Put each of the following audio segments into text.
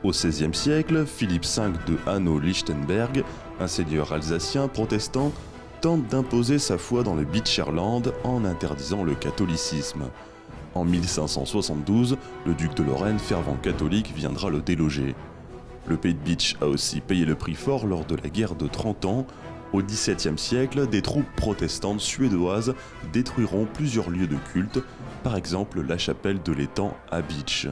Au XVIe siècle, Philippe V de Hanau-Lichtenberg, un seigneur alsacien protestant, tente d'imposer sa foi dans le Beecherland en interdisant le catholicisme. En 1572, le duc de Lorraine, fervent catholique, viendra le déloger. Le pays de Bitche a aussi payé le prix fort lors de la guerre de 30 ans. Au XVIIe siècle, des troupes protestantes suédoises détruiront plusieurs lieux de culte, par exemple la chapelle de l'étang à Bitche.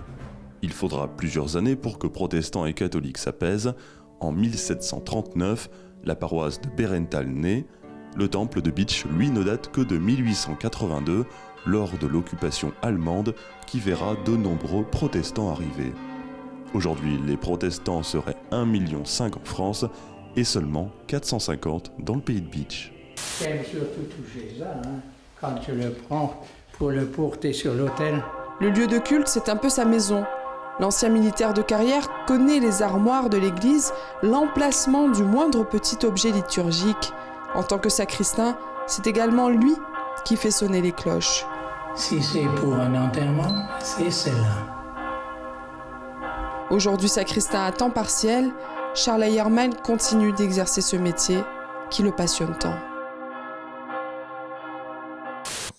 Il faudra plusieurs années pour que protestants et catholiques s'apaisent. En 1739, la paroisse de Berenthal naît. Le temple de Bitche, lui, ne date que de 1882, lors de l'occupation allemande, qui verra de nombreux protestants arriver. Aujourd'hui, les protestants seraient 1,5 million en France et seulement 450 dans le pays de Bitche. J'aime surtout toucher ça, quand je le prends pour le porter sur l'autel. Le lieu de culte, c'est un peu sa maison. L'ancien militaire de carrière connaît les armoires de l'église, l'emplacement du moindre petit objet liturgique. En tant que sacristain, c'est également lui qui fait sonner les cloches. Si c'est pour un enterrement, c'est celle-là. Aujourd'hui sacristain à temps partiel, Charles Eyerman continue d'exercer ce métier qui le passionne tant.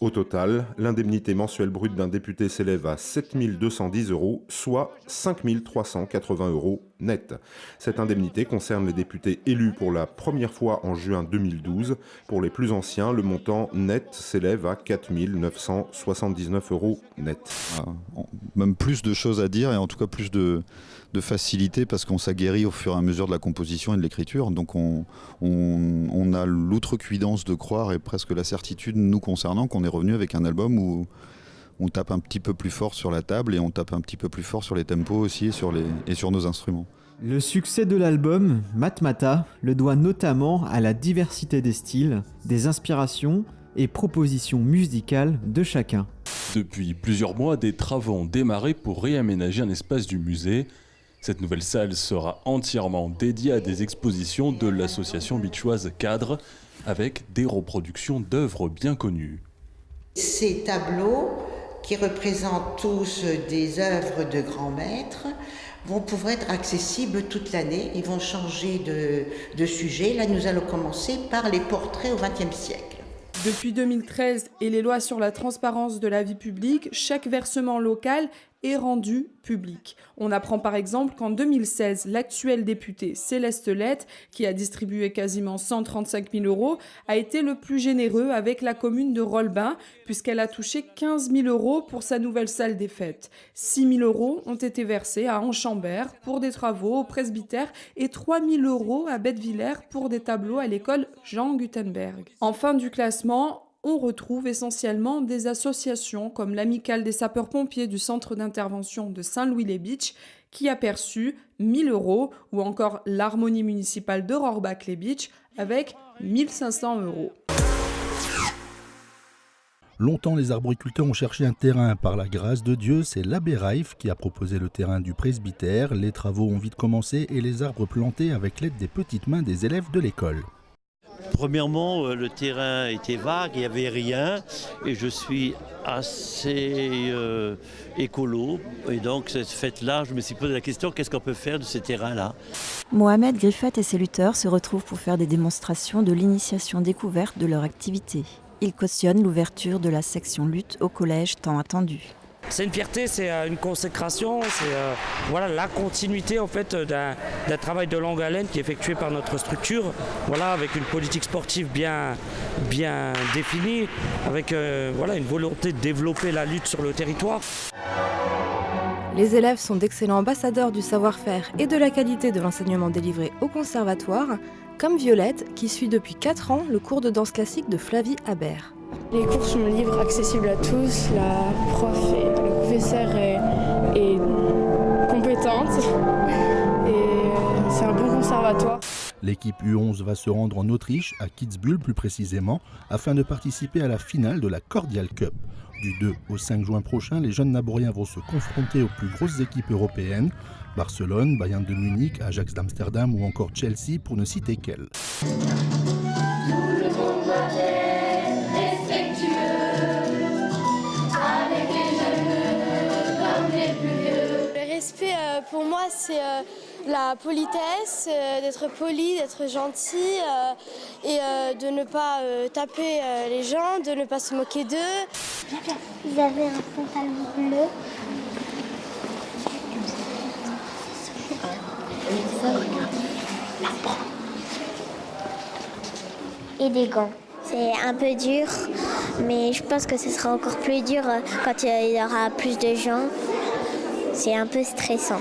Au total, l'indemnité mensuelle brute d'un député s'élève à 7 210 €, soit 5 380 € net. Cette indemnité concerne les députés élus pour la première fois en juin 2012. Pour les plus anciens, le montant net s'élève à 4 979 € net. Même plus de choses à dire et en tout cas plus de facilité parce qu'on s'aguerrit au fur et à mesure de la composition et de l'écriture. Donc on a l'outrecuidance de croire et presque la certitude nous concernant qu'on est revenu avec un album où on tape un petit peu plus fort sur la table et on tape un petit peu plus fort sur les tempos aussi et sur nos instruments. Le succès de l'album, Matmata, le doit notamment à la diversité des styles, des inspirations et propositions musicales de chacun. Depuis plusieurs mois, des travaux ont démarré pour réaménager un espace du musée. Cette nouvelle salle sera entièrement dédiée à des expositions de l'association bitchoise Cadre, avec des reproductions d'œuvres bien connues. Ces tableaux, qui représentent tous des œuvres de grands maîtres, vont pouvoir être accessibles toute l'année. Ils vont changer de sujet. Là, nous allons commencer par les portraits au XXe siècle. Depuis 2013 et les lois sur la transparence de la vie publique, chaque versement local est rendu public. On apprend par exemple qu'en 2016, l'actuel député Céleste Lette, qui a distribué quasiment 135 000 €, a été le plus généreux avec la commune de Rolbin, puisqu'elle a touché 15 000 € pour sa nouvelle salle des fêtes. 6 000 € ont été versés à Anchambert pour des travaux au presbytère et 3 000 € à Bettevillers pour des tableaux à l'école Jean Gutenberg. En fin du classement, on retrouve essentiellement des associations comme l'Amicale des sapeurs-pompiers du centre d'intervention de Saint-Louis-les-Bitches qui a perçu 1 000 € ou encore l'Harmonie municipale de Rohrbach-les-Bitches avec 1 500 €. Longtemps, les arboriculteurs ont cherché un terrain. Par la grâce de Dieu, c'est l'abbé Raif qui a proposé le terrain du presbytère. Les travaux ont vite commencé et les arbres plantés avec l'aide des petites mains des élèves de l'école. Premièrement, le terrain était vague, il n'y avait rien et je suis assez écolo. Et donc, cette fête-là, je me suis posé la question, qu'est-ce qu'on peut faire de ces terrains-là ? Mohamed Griffet et ses lutteurs se retrouvent pour faire des démonstrations de l'initiation découverte de leur activité. Ils cautionnent l'ouverture de la section lutte au collège tant attendue. C'est une fierté, c'est une consécration, c'est la continuité en fait d'un travail de longue haleine qui est effectué par notre structure, avec une politique sportive bien définie, avec une volonté de développer la lutte sur le territoire. Les élèves sont d'excellents ambassadeurs du savoir-faire et de la qualité de l'enseignement délivré au conservatoire, comme Violette qui suit depuis 4 ans le cours de danse classique de Flavie Habert. Les cours sont libres, accessibles à tous. La prof et le professeur est compétente et c'est un bon conservatoire. L'équipe U11 va se rendre en Autriche, à Kitzbühel plus précisément, afin de participer à la finale de la Cordial Cup. Du 2 au 5 juin prochain, les jeunes Naboriens vont se confronter aux plus grosses équipes européennes, Barcelone, Bayern de Munich, Ajax d'Amsterdam ou encore Chelsea pour ne citer qu'elles. Le respect, pour moi, c'est la politesse, d'être poli, d'être gentil et de ne pas taper les gens, de ne pas se moquer d'eux. Vous avez un pantalon bleu. Et des gants. C'est un peu dur, mais je pense que ce sera encore plus dur quand il y aura plus de gens. C'est un peu stressant.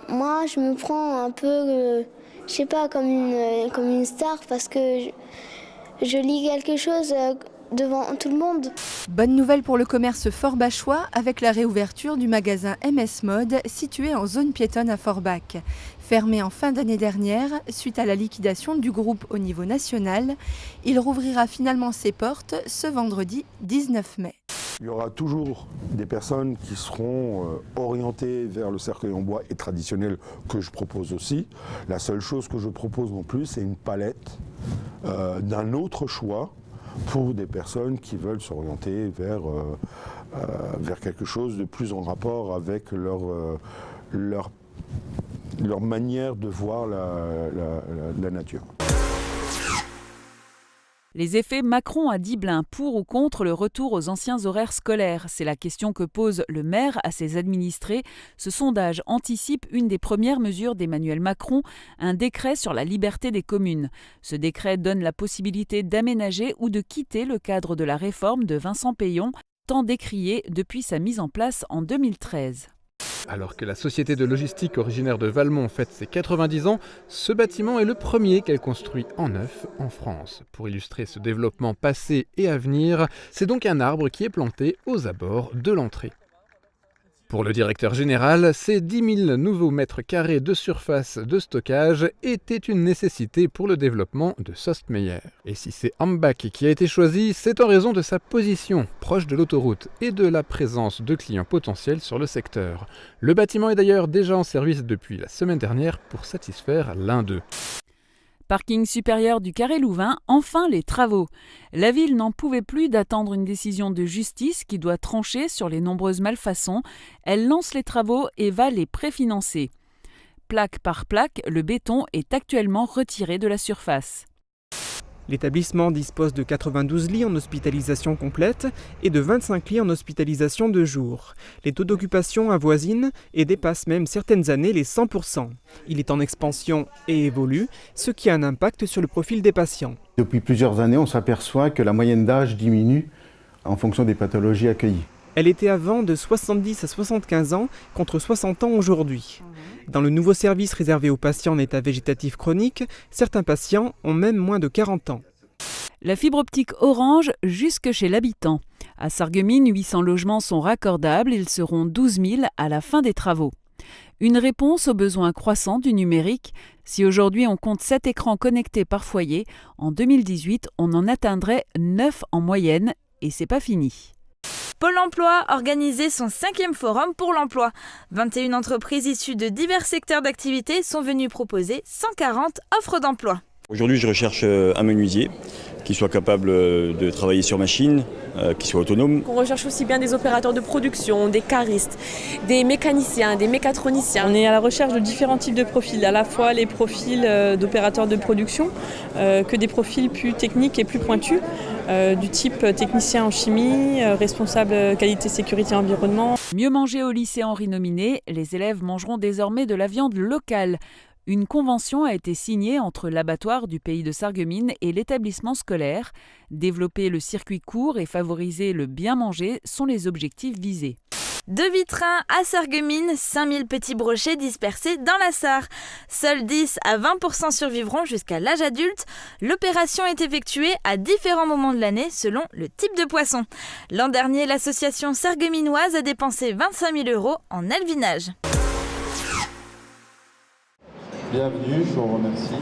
Moi, je me prends un peu, je sais pas, comme une star parce que je lis quelque chose devant tout le monde. Bonne nouvelle pour le commerce forbachois avec la réouverture du magasin MS Mode situé en zone piétonne à Forbach. Fermé en fin d'année dernière, suite à la liquidation du groupe au niveau national, il rouvrira finalement ses portes ce vendredi 19 mai. Il y aura toujours des personnes qui seront orientées vers le cercueil en bois et traditionnel que je propose aussi. La seule chose que je propose non plus, c'est une palette d'un autre choix pour des personnes qui veulent s'orienter vers quelque chose de plus en rapport avec leur manière de voir la nature. Les effets Macron à Diblin, pour ou contre le retour aux anciens horaires scolaires? C'est la question que pose le maire à ses administrés. Ce sondage anticipe une des premières mesures d'Emmanuel Macron, un décret sur la liberté des communes. Ce décret donne la possibilité d'aménager ou de quitter le cadre de la réforme de Vincent Peillon, tant décrié depuis sa mise en place en 2013. Alors que la société de logistique originaire de Valmont fête ses 90 ans, ce bâtiment est le premier qu'elle construit en neuf en France. Pour illustrer ce développement passé et à venir, c'est donc un arbre qui est planté aux abords de l'entrée. Pour le directeur général, ces 10 000 nouveaux mètres carrés de surface de stockage étaient une nécessité pour le développement de Sostmeyer. Et si c'est Hambach qui a été choisi, c'est en raison de sa position proche de l'autoroute et de la présence de clients potentiels sur le secteur. Le bâtiment est d'ailleurs déjà en service depuis la semaine dernière pour satisfaire l'un d'eux. Parking supérieur du Carré Louvain, enfin les travaux. La ville n'en pouvait plus d'attendre une décision de justice qui doit trancher sur les nombreuses malfaçons. Elle lance les travaux et va les préfinancer. Plaque par plaque, le béton est actuellement retiré de la surface. L'établissement dispose de 92 lits en hospitalisation complète et de 25 lits en hospitalisation de jour. Les taux d'occupation avoisinent et dépassent même certaines années les 100%. Il est en expansion et évolue, ce qui a un impact sur le profil des patients. Depuis plusieurs années, on s'aperçoit que la moyenne d'âge diminue en fonction des pathologies accueillies. Elle était avant de 70 à 75 ans contre 60 ans aujourd'hui. Dans le nouveau service réservé aux patients en état végétatif chronique, certains patients ont même moins de 40 ans. La fibre optique Orange jusque chez l'habitant. À Sarreguemines, 800 logements sont raccordables, ils seront 12 000 à la fin des travaux. Une réponse aux besoins croissants du numérique. Si aujourd'hui on compte 7 écrans connectés par foyer, en 2018 on en atteindrait 9 en moyenne et c'est pas fini. Pôle emploi a organisé son 5e forum pour l'emploi. 21 entreprises issues de divers secteurs d'activité sont venues proposer 140 offres d'emploi. Aujourd'hui, je recherche un menuisier qui soit capable de travailler sur machine, qui soit autonome. On recherche aussi bien des opérateurs de production, des caristes, des mécaniciens, des mécatroniciens. On est à la recherche de différents types de profils, à la fois les profils d'opérateurs de production que des profils plus techniques et plus pointus, du type technicien en chimie, responsable qualité, sécurité, environnement. Mieux manger au lycée Henri Nominé, les élèves mangeront désormais de la viande locale. Une convention a été signée entre l'abattoir du pays de Sarreguemines et l'établissement scolaire. Développer le circuit court et favoriser le bien manger sont les objectifs visés. De Vitrain à Sarreguemines, 5000 petits brochets dispersés dans la Sarre. Seuls 10 à 20% survivront jusqu'à l'âge adulte. L'opération est effectuée à différents moments de l'année selon le type de poisson. L'an dernier, l'association sarregueminoise a dépensé 25 000 € en alvinage. Bienvenue, je vous remercie.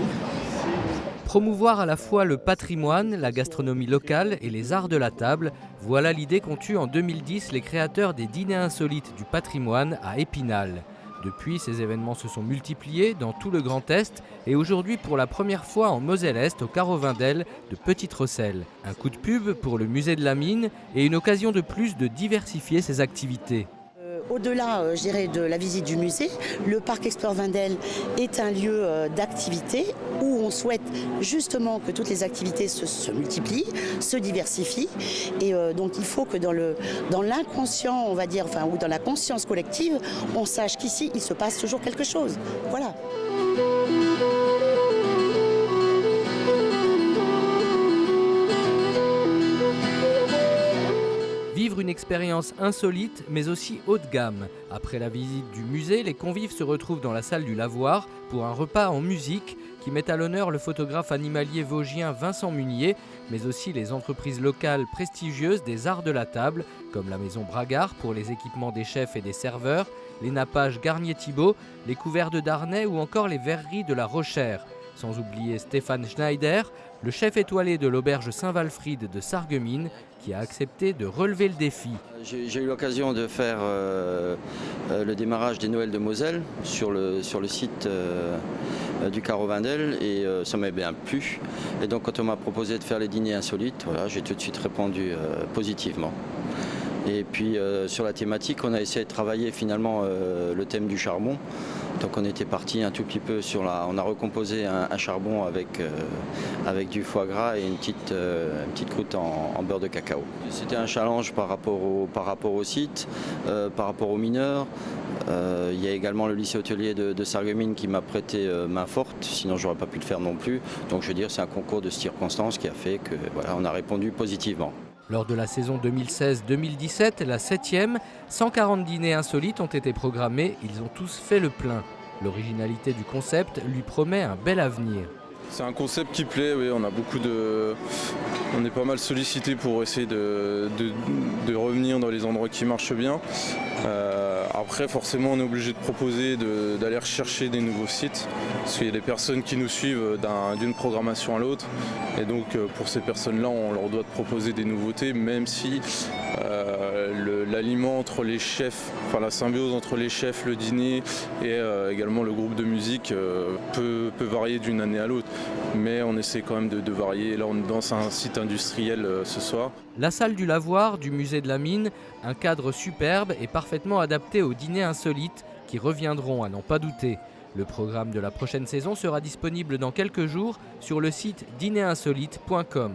Promouvoir à la fois le patrimoine, la gastronomie locale et les arts de la table, voilà l'idée qu'ont eue en 2010 les créateurs des dîners insolites du patrimoine à Épinal. Depuis, ces événements se sont multipliés dans tout le Grand Est et aujourd'hui pour la première fois en Moselle-Est au Carovindel de Petite-Rosselle. Un coup de pub pour le musée de la mine et une occasion de plus de diversifier ses activités. Au-delà, je dirais, de la visite du musée, le parc Explore Wendel est un lieu d'activité où on souhaite justement que toutes les activités se multiplient, se diversifient. Et donc il faut que dans l'inconscient, on va dire, enfin, ou dans la conscience collective, on sache qu'ici, il se passe toujours quelque chose. Voilà. Vivre une expérience insolite mais aussi haut de gamme. Après la visite du musée, les convives se retrouvent dans la salle du Lavoir pour un repas en musique qui met à l'honneur le photographe animalier vosgien Vincent Munier, mais aussi les entreprises locales prestigieuses des arts de la table, comme la maison Bragard pour les équipements des chefs et des serveurs, les nappages Garnier-Thibault, les couverts de Darnay ou encore les verreries de la Rochère. Sans oublier Stéphane Schneider, le chef étoilé de l'auberge Saint-Walfried de Sarreguemines, qui a accepté de relever le défi. J'ai eu l'occasion de faire le démarrage des Noëls de Moselle sur le site du Carreau Wendel et ça m'a bien plu. Et donc quand on m'a proposé de faire les dîners insolites, voilà, j'ai tout de suite répondu positivement. Et puis sur la thématique, on a essayé de travailler finalement le thème du charbon. Donc on était parti un tout petit peu on a recomposé un charbon avec du foie gras et une petite croûte en beurre de cacao. C'était un challenge par rapport au site, par rapport aux mineurs. Il y a également le lycée hôtelier de Sarreguemines qui m'a prêté main forte, sinon j'aurais pas pu le faire non plus. Donc je veux dire, c'est un concours de circonstances qui a fait que voilà, on a répondu positivement. Lors de la saison 2016-2017, la 7e, 140 dîners insolites ont été programmés, ils ont tous fait le plein. L'originalité du concept lui promet un bel avenir. C'est un concept qui plaît, oui, on est pas mal sollicité pour essayer de revenir dans les endroits qui marchent bien. Après, forcément, on est obligé de proposer d'aller rechercher des nouveaux sites, parce qu'il y a des personnes qui nous suivent d'une programmation à l'autre. Et donc, pour ces personnes-là, on leur doit de proposer des nouveautés, même si l'aliment entre les chefs, enfin la symbiose entre les chefs, le dîner et également le groupe de musique peut varier d'une année à l'autre. Mais on essaie quand même de varier. Là, on est dans un site industriel ce soir. La salle du Lavoir du musée de la Mine, un cadre superbe et parfaitement adapté aux dîners insolites qui reviendront à n'en pas douter. Le programme de la prochaine saison sera disponible dans quelques jours sur le site dînerinsolite.com.